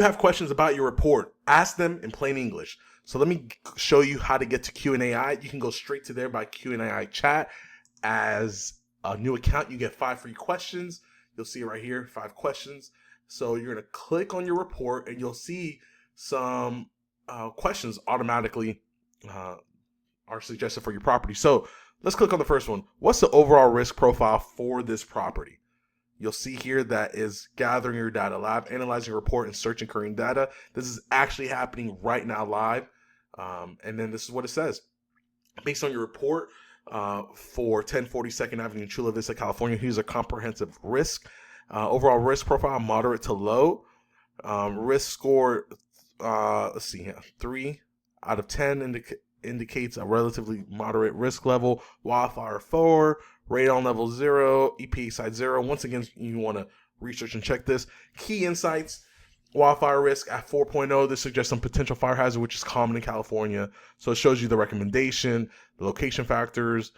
you have questions about your report, ask them in plain English. So let me show you how to get to Q&AI. You can go straight to there by Q&AI chat. As a new account, you get 5 free questions. You'll see it right here, 5 questions. So you're going to click on your report and you'll see some questions automatically are suggested for your property. So let's click on the first one. What's the overall risk profile for this property? You'll see here that is gathering your data, lab, analyzing your report, and searching current data. This is actually happening right now live. And then this is what it says. Based on your report for 1042nd Avenue, Chula Vista, California, here's a comprehensive risk. Overall risk profile, moderate to low. Risk score, let's see here, 3 out of 10 indicates a relatively moderate risk level. Wildfire 4, radon level 0, EPA side 0. Once again, you want to research and check this. Key insights: wildfire risk at 4.0. This suggests some potential fire hazard, which is common in California. So it shows you the recommendation, the location factors,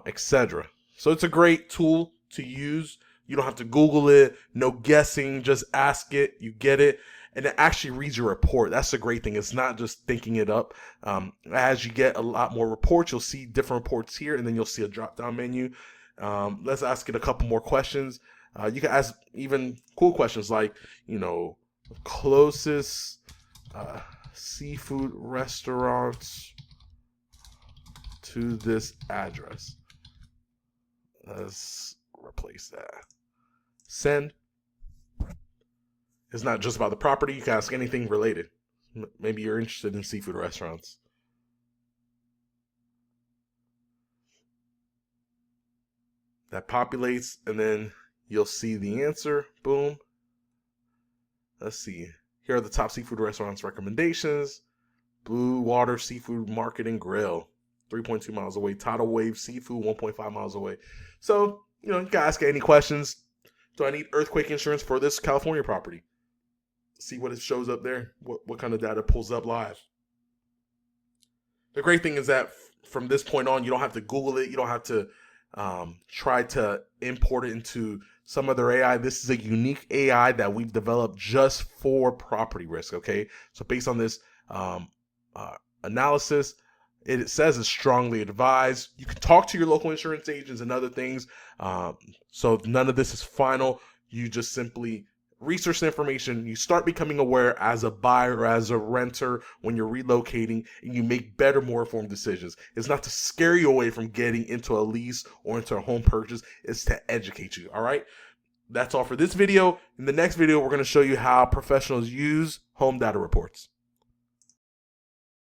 etc. So it's a great tool to use. You don't have to Google it, no guessing, just ask it, you get it. And it actually reads your report. That's the great thing. It's not just thinking it up. As you get a lot more reports, you'll see different reports here, and then you'll see a drop-down menu. Let's ask it a couple more questions. You can ask even cool questions like, closest seafood restaurants to this address. Let's replace that. Send. It's not just about the property. You can ask anything related. Maybe you're interested in seafood restaurants. That populates, and then you'll see the answer. Boom. Let's see. Here are the top seafood restaurants recommendations. Blue Water Seafood Market and Grill, 3.2 miles away. Tidal Wave Seafood, 1.5 miles away. So, you can ask any questions. Do I need earthquake insurance for this California property? See what it shows up there, what kind of data pulls up live. The great thing is that from this point on, you don't have to Google it. You don't have to try to import it into some other AI. This is a unique AI that we've developed just for property risk, okay? So based on this analysis, it says it's strongly advised. You can talk to your local insurance agents and other things. So none of this is final. You just simply research the information. You start becoming aware as a buyer or as a renter when you're relocating, and you make better, more informed decisions. It's not to scare you away from getting into a lease or into a home purchase. It's to educate you, all right? That's all for this video. In the next video, we're going to show you how professionals use home data reports.